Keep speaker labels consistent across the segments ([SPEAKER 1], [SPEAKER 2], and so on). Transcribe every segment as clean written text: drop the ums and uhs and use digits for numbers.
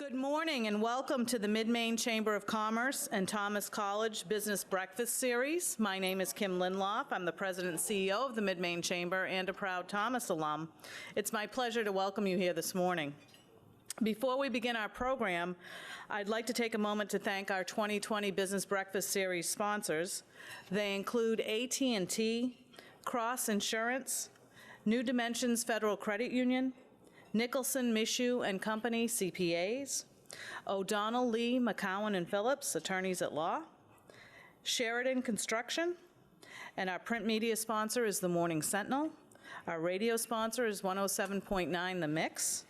[SPEAKER 1] Good morning and welcome to the Mid-Maine Chamber of Commerce and Thomas College Business Breakfast Series. My name is Kim Lindloff. I'm the President and CEO of the Mid-Maine Chamber and a proud Thomas alum. It's my pleasure to welcome you here this morning. Before we begin our program, I'd like to take a moment to thank our 2020 Business Breakfast Series sponsors. They include AT&T, Cross Insurance, New Dimensions Federal Credit Union, Nicholson, Mishu and Company, CPAs, O'Donnell, Lee, McCowan and Phillips, attorneys at law, Sheridan Construction, and our print media sponsor is the Morning Sentinel. Our radio sponsor is 107.9 The Mix,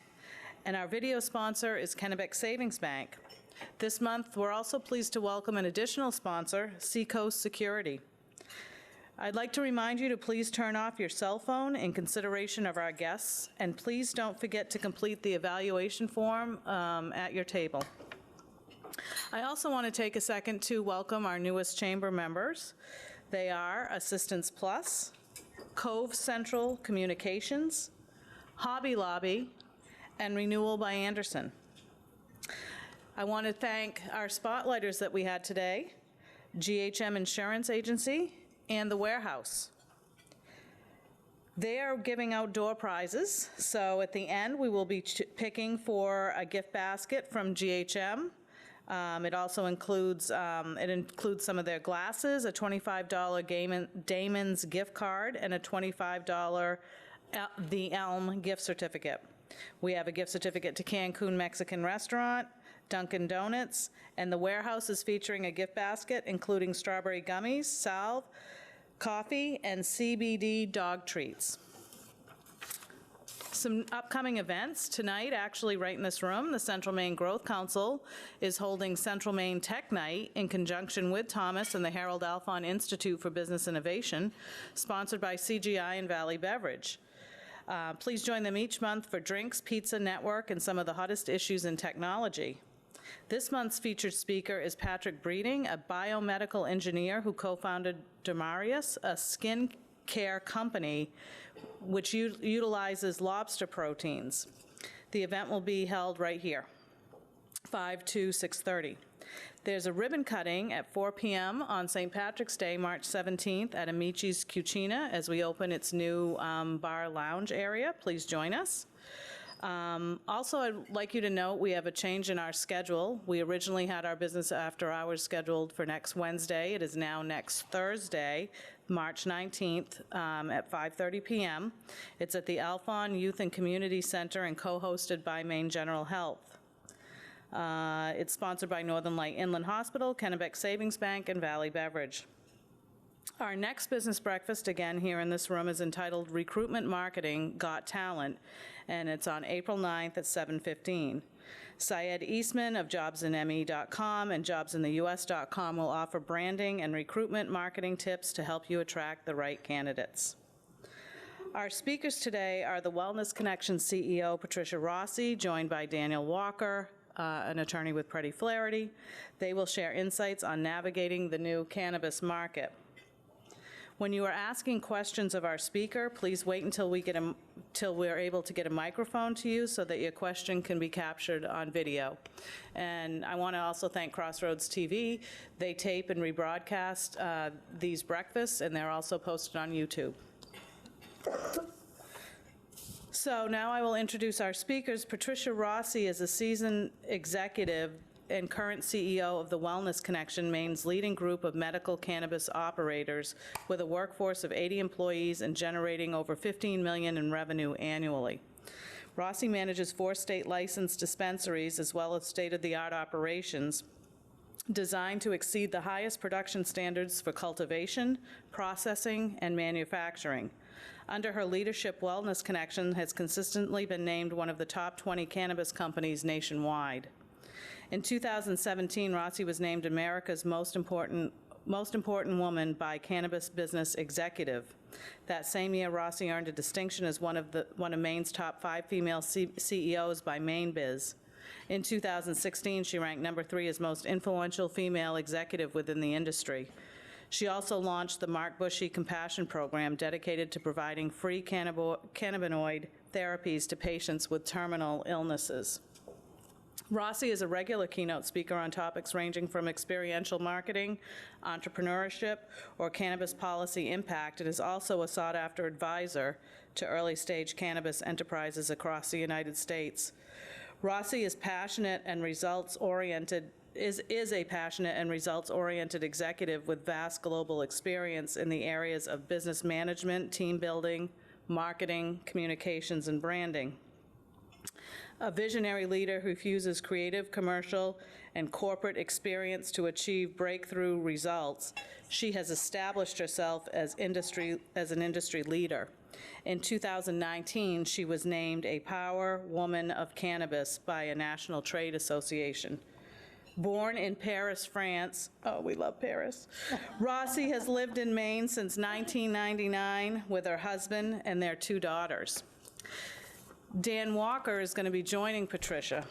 [SPEAKER 1] and our video sponsor is Kennebec Savings Bank. This month, we're also pleased to welcome an additional sponsor, Seacoast Security. I'd like to remind you to please turn off your cell phone in consideration of our guests, and please don't forget to complete the evaluation form at your table. I also want to take a second to welcome our newest chamber members. They are Assistance Plus, Cove Central Communications, Hobby Lobby, and Renewal by Anderson. I want to thank our spotlighters that we had today, GHM Insurance Agency, and the Warehouse. They are giving out door prizes, so at the end we will be picking for a gift basket from GHM. It also includes some of their glasses, a $25 Damon's gift card, and a $25 The Elm gift certificate. We have a gift certificate to Cancun Mexican Restaurant, Dunkin' Donuts, and the Warehouse is featuring a gift basket including strawberry gummies, salve, coffee, and CBD dog treats. Some upcoming events. Tonight, actually right in this room, the Central Maine Growth Council is holding Central Maine Tech Night in conjunction with Thomas and the Harold Alfond Institute for Business Innovation, sponsored by CGI and Valley Beverage. Please join them each month for drinks, pizza, network, and some of the hottest issues in technology. This month's featured speaker is Patrick Breeding, a biomedical engineer who co-founded Dermarius, a skin care company which utilizes lobster proteins. The event will be held right here, 5 to 6:30. There's a ribbon cutting at 4 p.m. on St. Patrick's Day, March 17th at Amici's Cucina as we open its new bar lounge area. Please join us. Also, I'd like you to note we have a change in our schedule. We originally had our business after hours scheduled for next Wednesday. It is now next Thursday, March 19th at 5:30 p.m. It's at the Alfond Youth and Community Center and co-hosted by Maine General Health. It's sponsored by Northern Light Inland Hospital, Kennebec Savings Bank, and Valley Beverage. Our next business breakfast, again here in this room, is entitled Recruitment Marketing Got Talent, and it's on April 9th at 7:15. Syed Eastman of jobsinme.com and jobsintheus.com will offer branding and recruitment marketing tips to help you attract the right candidates. Our speakers today are the Wellness Connection CEO, Patricia Rosi, joined by Daniel Walker, an attorney with Preti Flaherty. They will share insights on navigating the new cannabis market. When you are asking questions of our speaker, please wait until we're able to get a microphone to you so that your question can be captured on video. And I want to also thank Crossroads TV. They tape and rebroadcast these breakfasts, and they're also posted on YouTube. So now I will introduce our speakers. Patricia Rosi is a seasoned executive and current CEO of the Wellness Connection, Maine's leading group of medical cannabis operators with a workforce of 80 employees and generating over $15 million in revenue annually. Rosi manages 4 state licensed dispensaries as well as state-of-the-art operations designed to exceed the highest production standards for cultivation, processing, and manufacturing. Under her leadership, Wellness Connection has consistently been named one of the top 20 cannabis companies nationwide. In 2017, Rosi was named America's most important woman by Cannabis Business Executive. That same year, Rosi earned a distinction as one of Maine's top 5 female CEOs by Maine Biz. In 2016, she ranked number 3 as most influential female executive within the industry. She also launched the Mark Bushy Compassion Program, dedicated to providing free cannabinoid therapies to patients with terminal illnesses. Rosi is a regular keynote speaker on topics ranging from experiential marketing, entrepreneurship, or cannabis policy impact, and is also a sought-after advisor to early-stage cannabis enterprises across the United States. Rosi is passionate and results-oriented, is a passionate and results-oriented executive with vast global experience in the areas of business management, team building, marketing, communications, and branding. A visionary leader who fuses creative, commercial, and corporate experience to achieve breakthrough results, she has established herself as an industry leader. In 2019, she was named a Power Woman of Cannabis by a national trade association. Born in Paris, France, oh, we love Paris, Rosi has lived in Maine since 1999 with her husband and their 2 daughters. Dan Walker is going to be joining Patricia.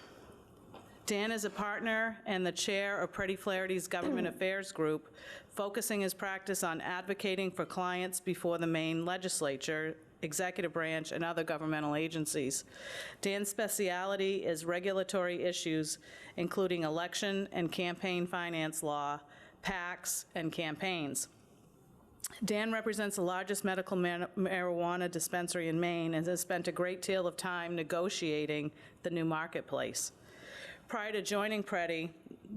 [SPEAKER 1] Dan is a partner and the chair of Preti Flaherty's Government Affairs Group, focusing his practice on advocating for clients before the Maine Legislature, executive branch, and other governmental agencies. Dan's specialty is regulatory issues, including election and campaign finance law, PACs, and campaigns. Dan represents the largest medical marijuana dispensary in Maine and has spent a great deal of time negotiating the new marketplace. Prior to joining Preti,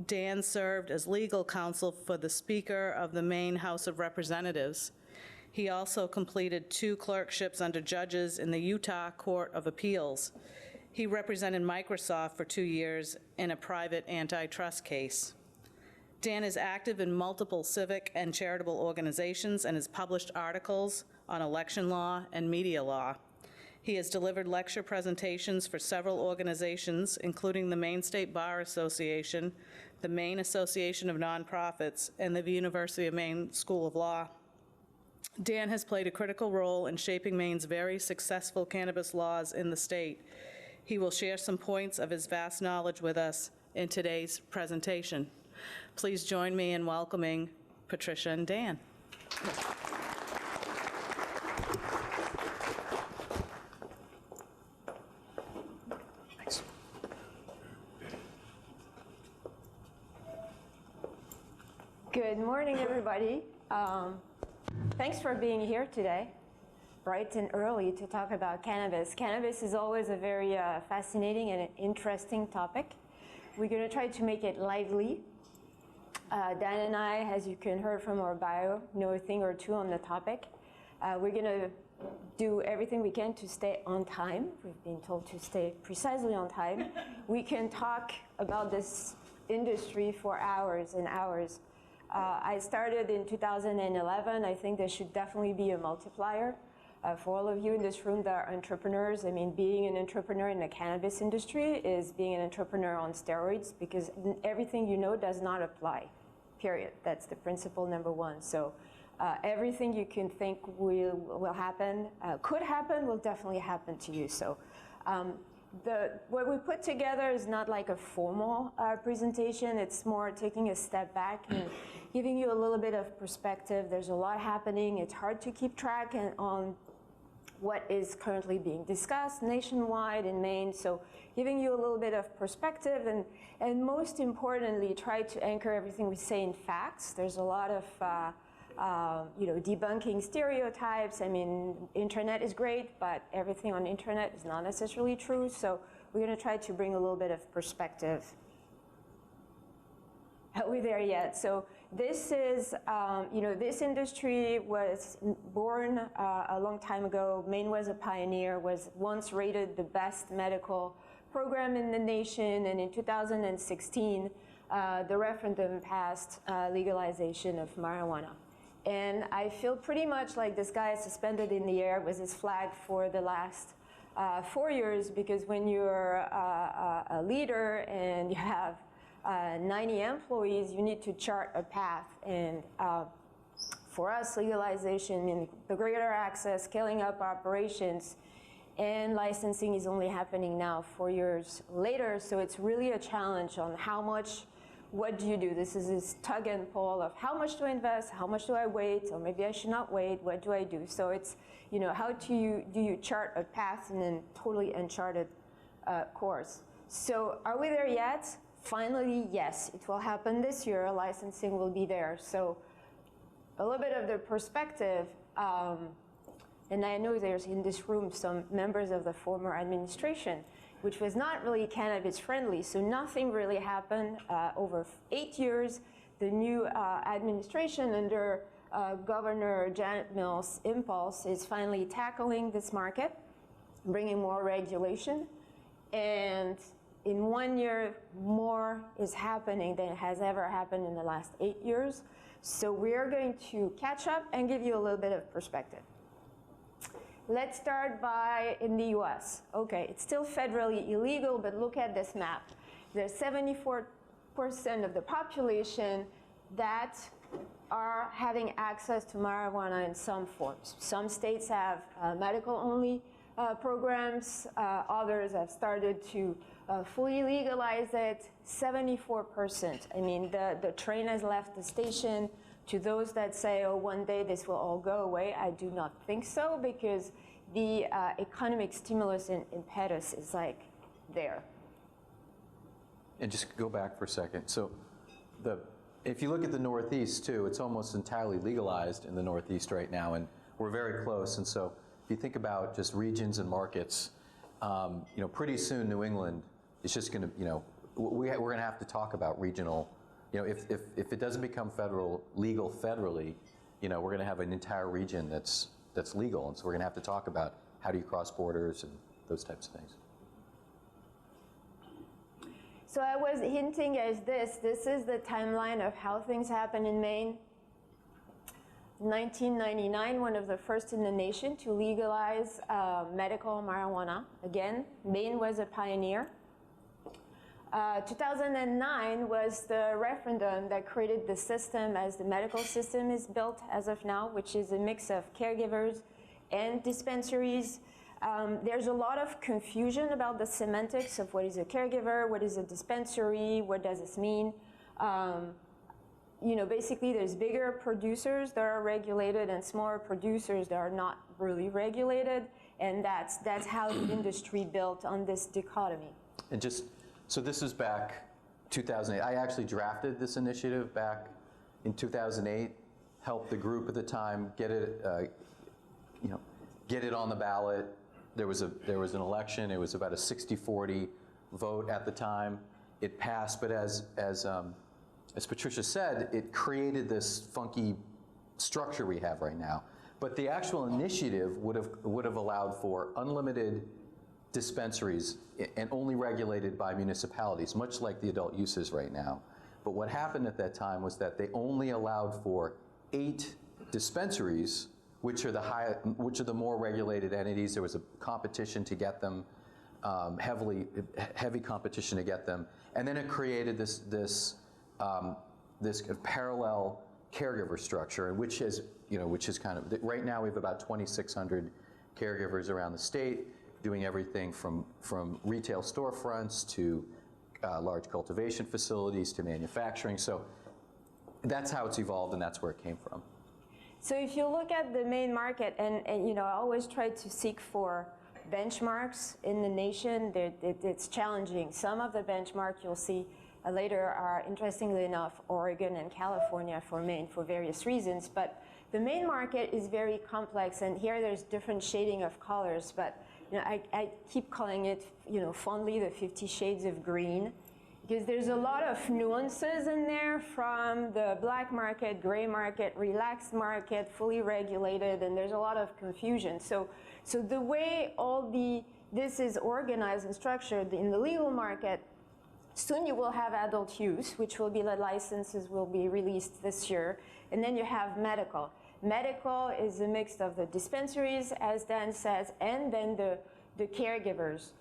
[SPEAKER 1] Dan served as legal counsel for the Speaker of the Maine House of Representatives. He also completed 2 clerkships under judges in the Utah Court of Appeals. He represented Microsoft for 2 years in a private antitrust case. Dan is active in multiple civic and charitable organizations and has published articles on election law and media law. He has delivered lecture presentations for several organizations, including the Maine State Bar Association, the Maine Association of Nonprofits, and the University of Maine School of Law. Dan has played a critical role in shaping Maine's very successful cannabis laws in the state. He will share some points of his vast knowledge with us in today's presentation. Please join me in welcoming Patricia and Dan.
[SPEAKER 2] Thanks.
[SPEAKER 3] Good morning, everybody. Thanks for being here today, bright and early, to talk about cannabis. Cannabis is always a very fascinating and interesting topic. We're going to try to make it lively. Dan and I, as you can hear from our bio, know a thing or two on the topic. We're going to do everything we can to stay on time. We've been told to stay precisely on time. We can talk about this industry for hours and hours. I started in 2011. I think there should definitely be a multiplier. For all of you in this room that are entrepreneurs, I mean, being an entrepreneur in the cannabis industry is being an entrepreneur on steroids, because everything you know does not apply, period. That's the principle number 1. So everything you can think will happen, could happen, will definitely happen to you. So what we put together is not like a formal presentation. It's more taking a step back and giving you a little bit of perspective. There's a lot happening. It's hard to keep track on what is currently being discussed nationwide in Maine. So giving you a little bit of perspective and most importantly, try to anchor everything we say in facts. There's a lot of debunking stereotypes. I mean, internet is great, but everything on internet is not necessarily true. So we're going to try to bring a little bit of perspective. Are we there yet? So this is, this industry was born a long time ago. Maine was a pioneer, was once rated the best medical program in the nation, and in 2016, the referendum passed legalization of marijuana. And I feel pretty much like this guy is suspended in the air with his flag for the last 4 years, because when you're a leader and you have 90 employees, you need to chart a path. And for us, legalization means the greater access, scaling up operations, and licensing is only happening now 4 years later. So it's really a challenge on what do you do? This is this tug and pull of how much do I invest, how much do I wait, or maybe I should not wait, what do I do? So it's, how do you chart a path in a totally uncharted course? So are we there yet? Finally, yes, it will happen this year. Licensing will be there. So a little bit of the perspective, and I know there's in this room some members of the former administration, which was not really cannabis friendly. So nothing really happened over 8 years. The new administration under Governor Janet Mills' impulse is finally tackling this market, bringing more regulation. And in 1 year, more is happening than has ever happened in the last 8 years. So we're going to catch up and give you a little bit of perspective. Let's start by in the US. Okay, it's still federally illegal, but look at this map. There's 74% of the population that are having access to marijuana in some forms. Some states have medical-only programs. Others have started to fully legalize it. 74%. I mean, the train has left the station. To those that say, oh, one day this will all go away, I do not think so, because the economic stimulus impetus is like there.
[SPEAKER 2] And just go back for a second. So if you look at the Northeast too, it's almost entirely legalized in the Northeast right now, and we're very close. And so if you think about just regions and markets, pretty soon New England is just going to, we're going to have to talk about regional. If it doesn't become legal federally, we're going to have an entire region that's legal, and so we're going to have to talk about how do you cross borders and those types of things.
[SPEAKER 3] So I was hinting as this is the timeline of how things happen in Maine. 1999, one of the first in the nation to legalize medical marijuana. Again, Maine was a pioneer. 2009 was the referendum that created the system as the medical system is built as of now, which is a mix of caregivers and dispensaries. There's a lot of confusion about the semantics of what is a caregiver, what is a dispensary, what does this mean. Basically there's bigger producers that are regulated and smaller producers that are not really regulated, and that's how the industry built on this dichotomy.
[SPEAKER 2] And so this is back 2008. I actually drafted this initiative back in 2008, helped the group at the time get it on the ballot. There was an election. It was about a 60-40 vote at the time. It passed, but as Patricia said, it created this funky structure we have right now. But the actual initiative would have allowed for unlimited dispensaries and only regulated by municipalities, much like the adult uses right now. But what happened at that time was that they only allowed for 8 dispensaries, which are the more regulated entities. There was a competition to get them, heavy competition to get them, and then it created this parallel caregiver structure, which is kind of right now we have about 2,600 caregivers around the state, doing everything from retail storefronts to large cultivation facilities to manufacturing. So that's how it's evolved, and that's where it came from.
[SPEAKER 3] So if you look at the Maine market, and I always try to seek for benchmarks in the nation, it's challenging. Some of the benchmarks you'll see later are, interestingly enough, Oregon and California for Maine for various reasons. But the Maine market is very complex, and here there's different shading of colors. But I keep calling it, fondly, the 50 shades of green, because there's a lot of nuances in there, from the black market, gray market, relaxed market, fully regulated, and there's a lot of confusion. So the way this is organized and structured in the legal market, soon you will have adult use, which will be, the licenses will be released this year, and then you have medical. Medical is a mix of the dispensaries, as Dan says, and then the caregivers.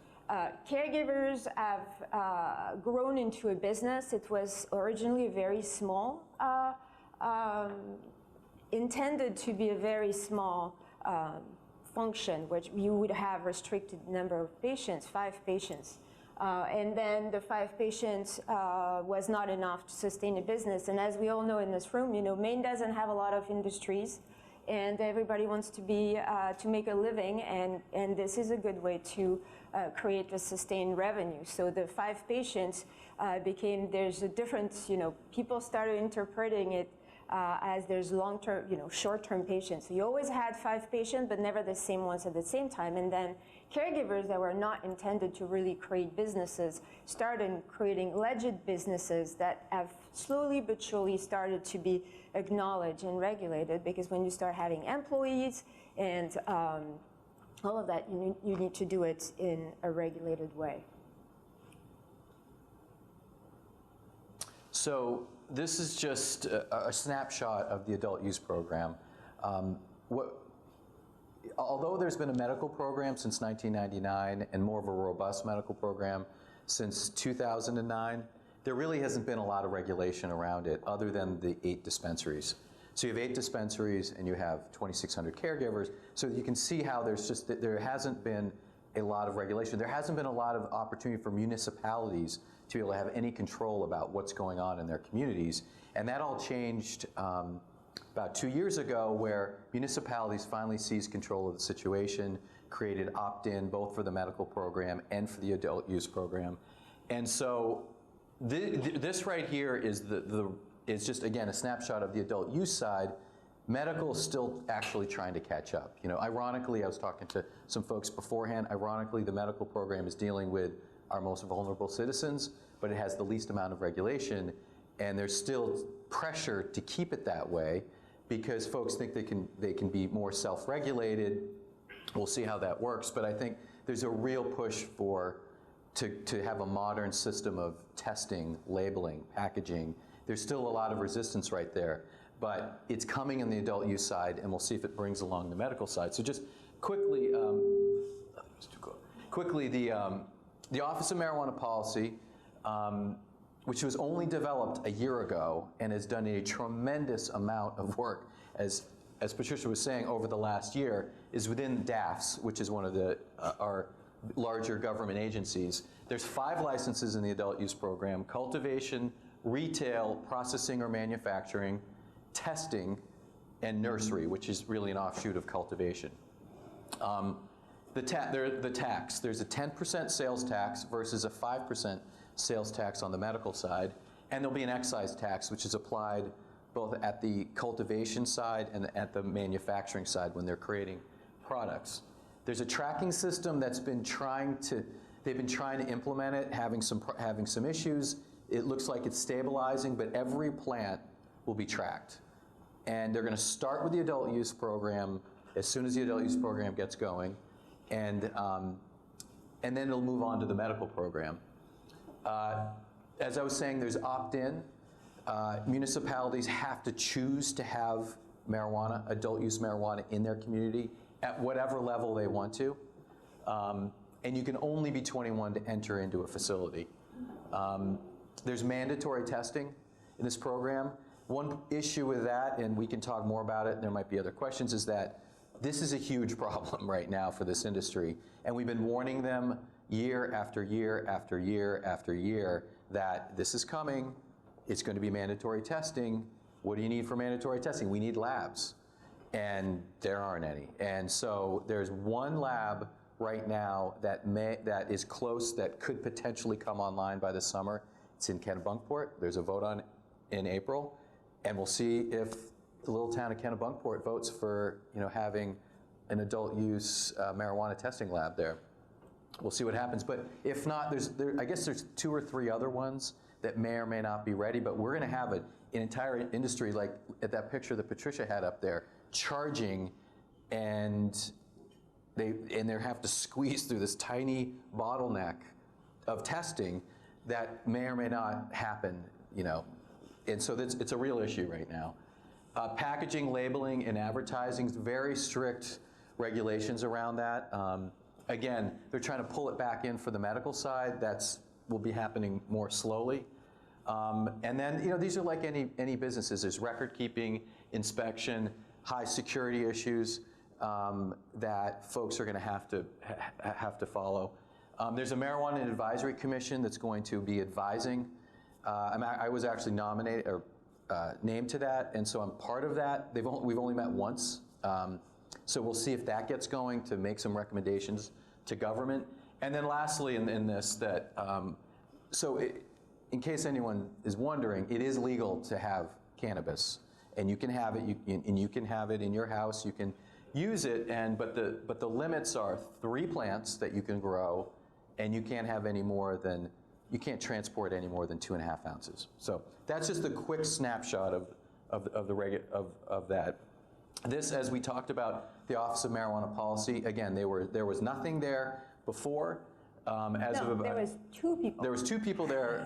[SPEAKER 3] Caregivers have grown into a business. It was originally a very small, intended to be a very small function, which you would have restricted number of patients, 5 patients. And then the 5 patients was not enough to sustain a business. And as we all know in this room, Maine doesn't have a lot of industries. and everybody wants to make a living, and this is a good way to create a sustained revenue. So the 5 patients there's a difference, people started interpreting it as there's long-term, short-term patients. So you always had 5 patients, but never the same ones at the same time. And then caregivers that were not intended to really create businesses started creating legit businesses that have slowly but surely started to be acknowledged and regulated, because when you start having employees and all of that, you need to do it in a regulated way.
[SPEAKER 2] So this is just a snapshot of the adult use program. Although there's been a medical program since 1999 and more of a robust medical program since 2009, there really hasn't been a lot of regulation around it other than the 8 dispensaries. So you have 8 dispensaries and you have 2,600 caregivers. So you can see how there hasn't been a lot of regulation. There hasn't been a lot of opportunity for municipalities to be able to have any control about what's going on in their communities. And that all changed about 2 years ago, where municipalities finally seized control of the situation, created opt-in both for the medical program and for the adult use program. And so this right here is is just, again, a snapshot of the adult use side. Medical is still actually trying to catch up. Ironically, I was talking to some folks beforehand, ironically, the medical program is dealing with our most vulnerable citizens, but it has the least amount of regulation, and there's still pressure to keep it that way because folks think they can be more self-regulated. We'll see how that works, but I think there's a real push to have a modern system of testing, labeling, packaging. There's still a lot of resistance right there, but it's coming in the adult use side, and we'll see if it brings along the medical side. So just quickly, the Office of Marijuana Policy, which was only developed a year ago and has done a tremendous amount of work, as Patricia was saying, over the last year, is within DAFS, which is one of our larger government agencies. There's 5 licenses in the adult use program: cultivation, retail, processing or manufacturing, testing, and nursery, which is really an offshoot of cultivation. The tax, there's a 10% sales tax versus a 5% sales tax on the medical side, and there'll be an excise tax, which is applied both at the cultivation side and at the manufacturing side when they're creating products. There's a tracking system that's been they've been trying to implement it, having some issues. It looks like it's stabilizing, but every plant will be tracked. And they're going to start with the adult use program as soon as the adult use program gets going, and then it'll move on to the medical program. As I was saying, there's opt-in. Municipalities have to choose to have marijuana, adult use marijuana, in their community at whatever level they want to. And you can only be 21 to enter into a facility. There's mandatory testing in this program. One issue with that, and we can talk more about it, and there might be other questions, is that this is a huge problem right now for this industry. And we've been warning them year after year after year after year that this is coming. It's going to be mandatory testing. What do you need for mandatory testing? We need labs. And there aren't any. And so there's one lab right now that is close, that could potentially come online by the summer. It's in Kennebunkport. There's a vote on it in April, and we'll see if the little town of Kennebunkport votes for having an adult use marijuana testing lab there. We'll see what happens. But if not, I guess there's 2 or 3 other ones that may or may not be ready. But we're going to have an entire industry, like at that picture that Patricia had up there, charging, and they have to squeeze through this tiny bottleneck of testing that may or may not happen, and so it's a real issue right now. Packaging, labeling, and advertising, very strict regulations around that. Again, they're trying to pull it back in for the medical side. Will be happening more slowly. And then, these are like any businesses. There's record keeping, inspection, high security issues that folks are going to have to follow. There's a Marijuana Advisory Commission that's going to be advising. I was actually nominated or named to that, and so I'm part of that. We've only met once So we'll see if that gets going to make some recommendations to government. And then lastly in this, that, in case anyone is wondering, it is legal to have cannabis. And you can have it, you can have it in your house, you can use it, but the limits are 3 plants that you can grow, and you can't have any more than, you can't transport any more than 2.5 ounces. So that's just a quick snapshot of that. This, as we talked about, the Office of Marijuana Policy, again, there was nothing there before.
[SPEAKER 3] There was 2 people.
[SPEAKER 2] There was 2 people there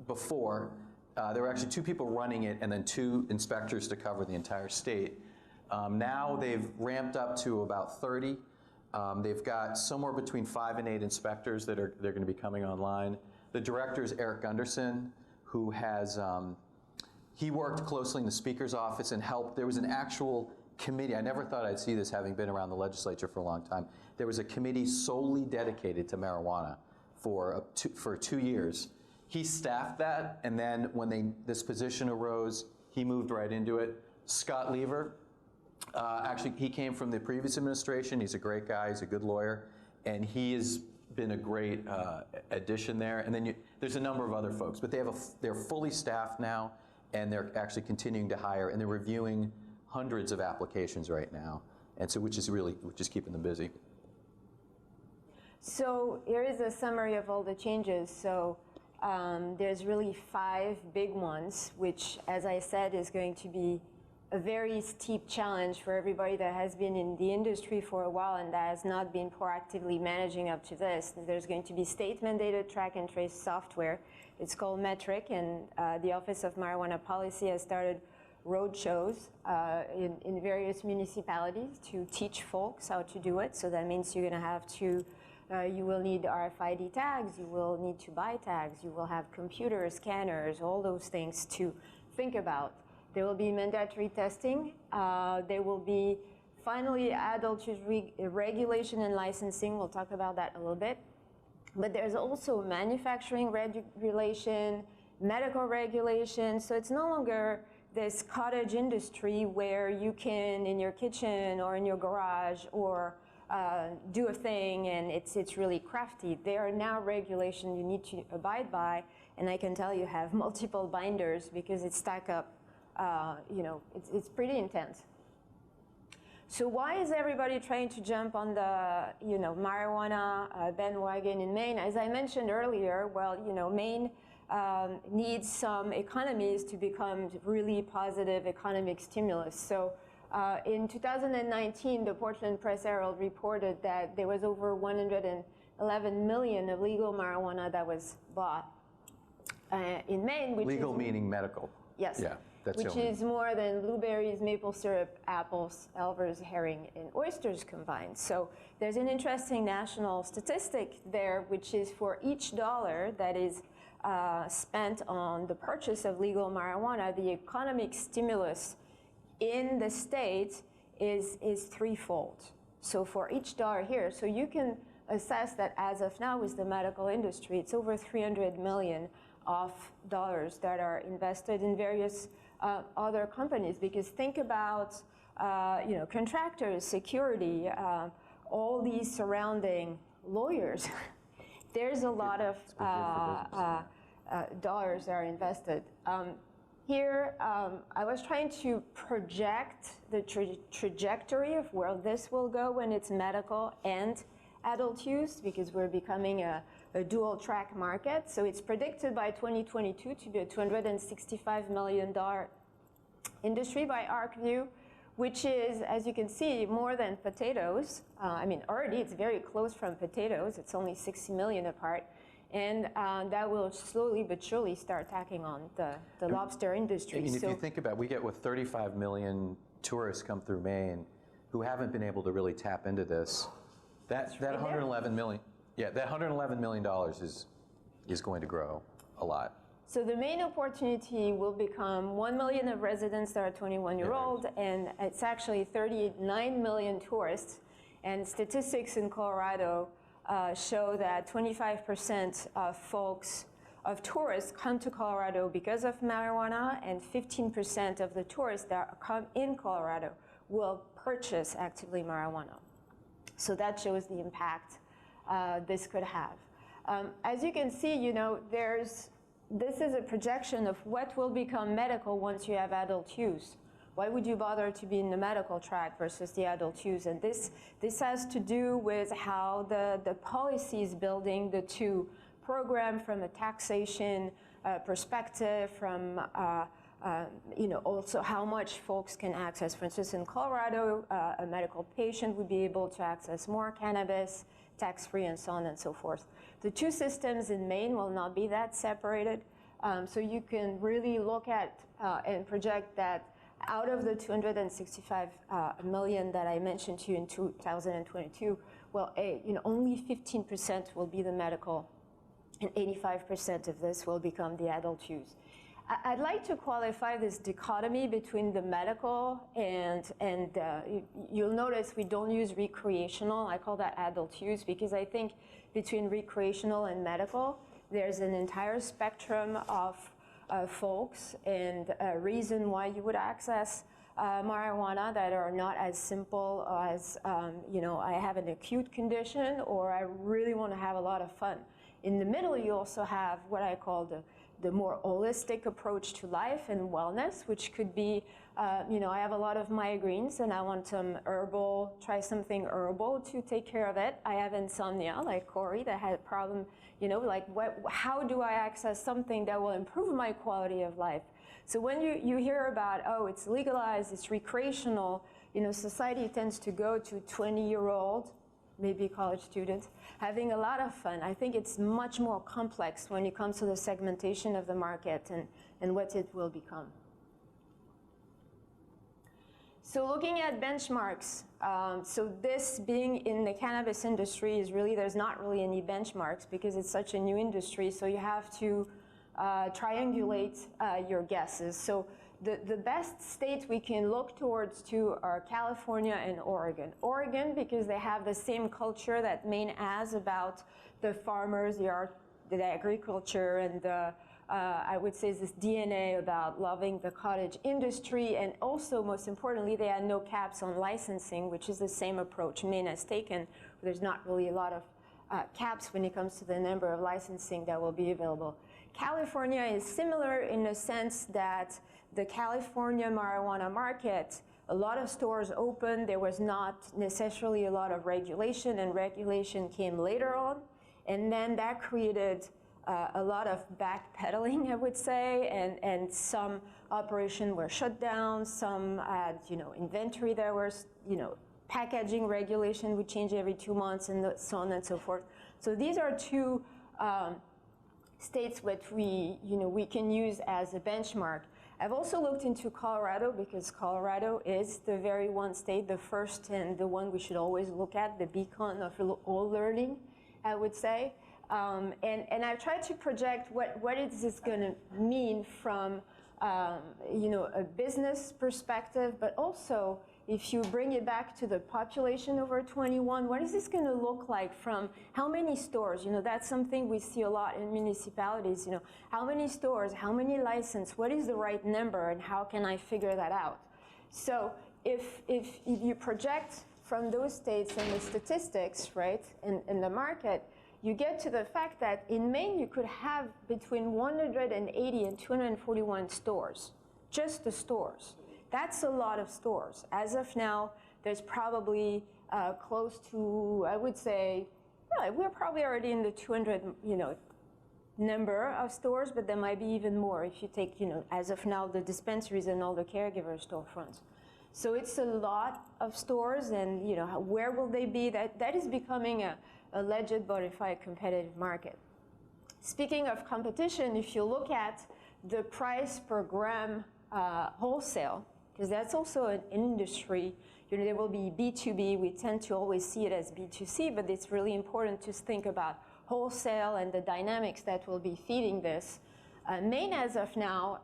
[SPEAKER 2] before. There were actually 2 people running it and then 2 inspectors to cover the entire state. Now they've ramped up to about 30. They've got somewhere between 5 and 8 inspectors that they're going to be coming online. The director is Eric Gunderson, who has, he worked closely in the Speaker's office and helped. There was an actual committee. I never thought I'd see this, having been around the legislature for a long time. There was a committee solely dedicated to marijuana for 2 years. He staffed that, and then when this position arose, he moved right into it. Scott Lever, actually, he came from the previous administration. He's a great guy. He's a good lawyer, and he has been a great addition there. And then there's a number of other folks, but they're fully staffed now, and they're actually continuing to hire, and they're reviewing hundreds of applications right now, and so which is keeping them busy.
[SPEAKER 3] So here is a summary of all the changes. So there's really 5 big ones, which, as I said, is going to be a very steep challenge for everybody that has been in the industry for a while and that has not been proactively managing up to this. There's going to be state-mandated track and trace software. It's called Metric, and the Office of Marijuana Policy has started road shows in various municipalities to teach folks how to do it. So that means you're going to have to, you will need RFID tags, you will need to buy tags, you will have computers, scanners, all those things to think about. There will be mandatory testing. There will be, finally, adult use regulation and licensing. We'll talk about that a little bit. But there's also manufacturing regulation, medical regulation. So it's no longer this cottage industry where you can, in your kitchen or in your garage, or do a thing and it's really crafty. There are now regulations you need to abide by, and I can tell you have multiple binders because it's stacked up. It's pretty intense. So why is everybody trying to jump on the marijuana bandwagon in Maine? As I mentioned earlier, well, Maine needs some economies to become really positive economic stimulus. So in 2019, the Portland Press Herald reported that there was over 111 million of legal marijuana that was bought in Maine. Which
[SPEAKER 2] legal
[SPEAKER 3] is,
[SPEAKER 2] meaning medical.
[SPEAKER 3] Yes.
[SPEAKER 2] Yeah.
[SPEAKER 3] Which is more than blueberries, maple syrup, apples, elvers, herring, and oysters combined. So there's an interesting national statistic there, which is for each dollar that is spent on the purchase of legal marijuana, the economic stimulus in the state is threefold. So for each dollar here, so you can assess that as of now with the medical industry, it's over 300 million of dollars that are invested in various other companies, because think about contractors, security, all these surrounding lawyers. There's a lot of dollars that are invested. Here, I was trying to project the trajectory of where this will go when it's medical and adult use, because we're becoming a dual track market. So it's predicted by 2022 to be a $265 million industry by ArcView, which is, as you can see, more than potatoes. Already it's very close from potatoes. It's only 60 million apart. And that will slowly but surely start tacking on the lobster industry.
[SPEAKER 2] If you think about it, we get with 35 million tourists come through Maine who haven't been able to really tap into this. That $111 million, that $111 million is going to grow a lot.
[SPEAKER 3] So the main opportunity will become 1 million of residents that are 21-year-old, and it's actually 39 million tourists. And statistics in Colorado show that 25% of tourists come to Colorado because of marijuana, and 15% of the tourists that come in Colorado will purchase actively marijuana. So that shows the impact this could have. As you can see, this is a projection of what will become medical once you have adult use. Why would you bother to be in the medical track versus the adult use? And this has to do with how the policy is building the two program from a taxation perspective, from also how much folks can access. For instance, in Colorado, a medical patient would be able to access more cannabis, tax-free, and so on and so forth. The two systems in Maine will not be that separated. So you can really look at and project that out of the 265 million that I mentioned to you in 2022, well, only 15% will be the medical, and 85% of this will become the adult use. I'd like to qualify this dichotomy between the medical and you'll notice we don't use recreational. I call that adult use because I think between recreational and medical, there's an entire spectrum of folks and a reason why you would access marijuana that are not as simple as, I have an acute condition or I really want to have a lot of fun. In the middle, you also have what I call the more holistic approach to life and wellness, which could be, I have a lot of migraines and I want some herbal, try something herbal to take care of it. I have insomnia, like Corey, that had a problem, how do I access something that will improve my quality of life? So when you hear about, oh, it's legalized, it's recreational, society tends to go to 20-year-old, maybe college students, having a lot of fun. I think it's much more complex when it comes to the segmentation of the market and what it will become. So looking at benchmarks, so this being in the cannabis industry is really, there's not really any benchmarks because it's such a new industry, so you have to triangulate your guesses. So the best states we can look towards to are California and Oregon. Oregon, because they have the same culture that Maine has about the farmers, the agriculture, and I would say this DNA about loving the cottage industry, and also, most importantly, they had no caps on licensing, which is the same approach Maine has taken. There's not really a lot of caps when it comes to the number of licensing that will be available. California is similar in the sense that the California marijuana market, a lot of stores opened, there was not necessarily a lot of regulation, and regulation came later on, and then that created a lot of backpedaling, I would say, and some operations were shut down, some had, inventory that was, packaging regulation would change every 2 months, and so on and so forth. So these are two states which we can use as a benchmark. I've also looked into Colorado because Colorado is the very one state, the first and the one we should always look at, the beacon of all learning, I would say. And I've tried to project what is this going to mean from a business perspective, but also if you bring it back to the population over 21, what is this going to look like from how many stores? That's something we see a lot in municipalities. How many stores, how many licenses, what is the right number, and how can I figure that out? So if you project from those states and the statistics, right, in the market, you get to the fact that in Maine you could have between 180 and 241 stores, just the stores. That's a lot of stores. As of now, there's probably close to, I would say, we're probably already in the 200, number of stores, but there might be even more if you take, as of now, the dispensaries and all the caregiver storefronts. So it's a lot of stores, and where will they be? That is becoming a legit, bona fide competitive market. Speaking of competition, if you look at the price per gram wholesale, because that's also an industry, there will be B2B. We tend to always see it as B2C, but it's really important to think about wholesale and the dynamics that will be feeding this. Maine, as of now,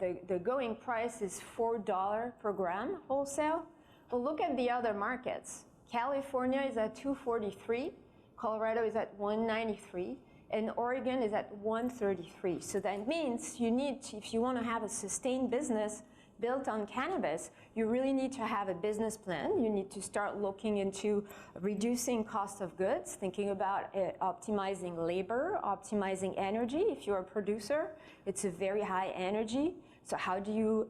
[SPEAKER 3] the going price is $4 per gram wholesale. But look at the other markets. California is at $243, Colorado is at $193, and Oregon is at $133. So that means you need, if you want to have a sustained business, built on cannabis, you really need to have a business plan. You need to start looking into reducing cost of goods, thinking about optimizing labor, optimizing energy. If you're a producer, it's a very high energy. So how do you,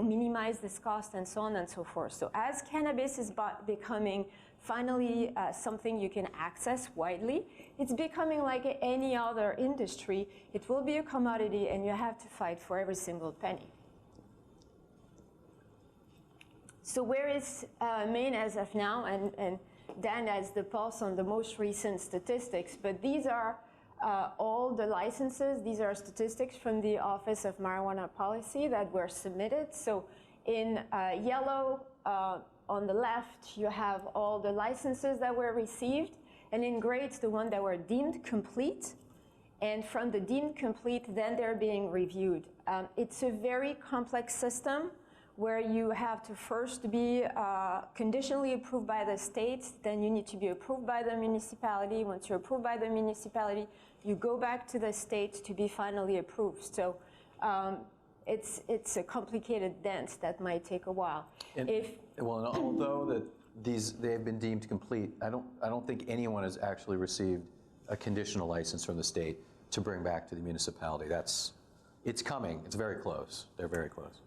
[SPEAKER 3] minimize this cost and so on and so forth. So as cannabis is becoming finally something you can access widely, it's becoming like any other industry. It will be a commodity and you have to fight for every single penny. So where is Maine as of now? And Dan has the pulse on the most recent statistics, but these are all the licenses. These are statistics from the Office of Marijuana Policy that were submitted. So in yellow on the left, you have all the licenses that were received, and in gray, it's the ones that were deemed complete. And from the deemed complete, then they're being reviewed. It's a very complex system where you have to first be conditionally approved by the state, then you need to be approved by the municipality. Once you're approved by the municipality, you go back to the state to be finally approved. So it's a complicated dance that might take a while.
[SPEAKER 2] And although that they've been deemed complete, I don't think anyone has actually received a conditional license from the state to bring back to the municipality. It's coming. It's very close. They're very close.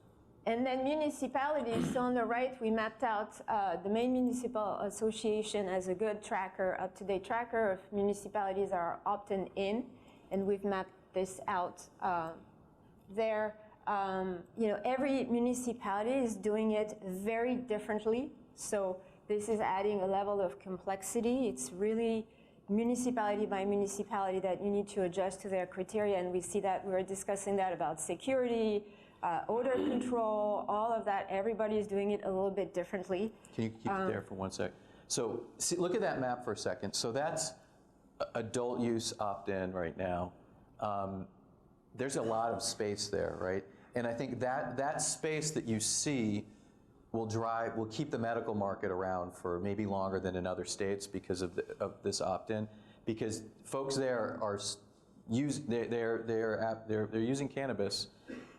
[SPEAKER 3] And then municipalities, so on the right, we mapped out the Maine Municipal Association as a good tracker, up-to-date tracker of municipalities that are opting in, and we've mapped this out there. Every municipality is doing it very differently, so this is adding a level of complexity. It's really municipality by municipality that you need to adjust to their criteria, and we see that we're discussing that about security, odor control, all of that. Everybody is doing it a little bit differently.
[SPEAKER 2] Can you keep it there for 1 sec? So look at that map for a second. So that's adult use opt-in right now. There's a lot of space there, right? And I think that space that you see will keep the medical market around for maybe longer than in other states because of this opt-in, because folks there are they're using cannabis,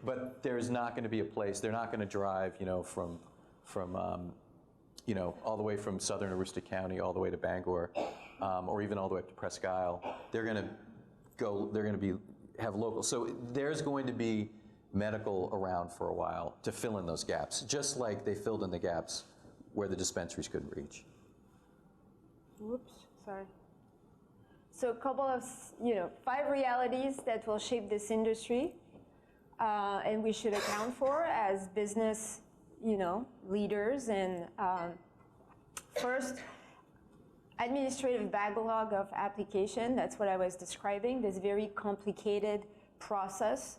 [SPEAKER 2] but there's not going to be a place. They're not going to drive, from all the way from southern Aroostook County all the way to Bangor, or even all the way up to Presque Isle. They're going to have local. So there's going to be medical around for a while to fill in those gaps, just like they filled in the gaps where the dispensaries couldn't reach.
[SPEAKER 3] Whoops, sorry. So a couple of, 5 realities that will shape this industry, and we should account for as business, leaders. And first, administrative backlog of application. That's what I was describing, this very complicated process.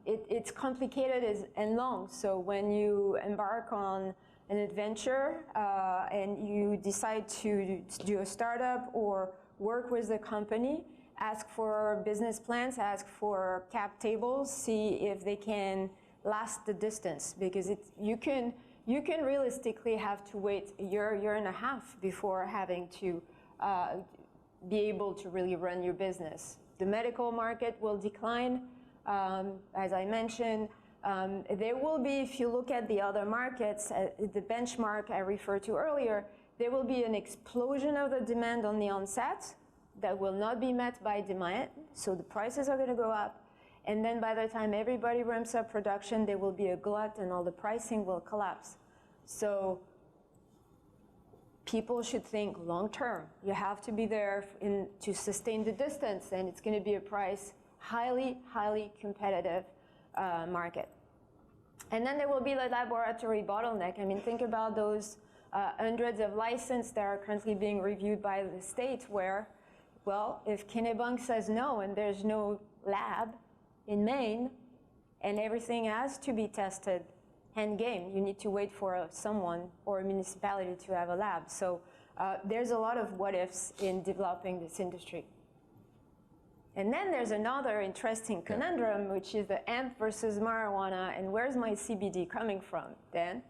[SPEAKER 3] It's complicated and long. So when you embark on an adventure and you decide to do a startup or work with the company, ask for business plans, ask for cap tables, see if they can last the distance, because you can realistically have to wait a year and a half before having to be able to really run your business. The medical market will decline, as I mentioned. There will be, if you look at the other markets, the benchmark I referred to earlier, there will be an explosion of the demand on the onset that will not be met by demand, so the prices are going to go up. And then by the time everybody ramps up production, there will be a glut and all the pricing will collapse. So people should think long term. You have to be there to sustain the distance, and it's going to be a price highly, highly competitive market. And then there will be the laboratory bottleneck. I mean, think about those hundreds of licenses that are currently being reviewed by the state where, well, if Kennebunk says no and there's no lab in Maine and everything has to be tested hand game, you need to wait for someone or a municipality to have a lab. So there's a lot of what ifs in developing this industry. And then there's another interesting conundrum, which is the hemp versus marijuana, and where's my CBD coming from, Dan?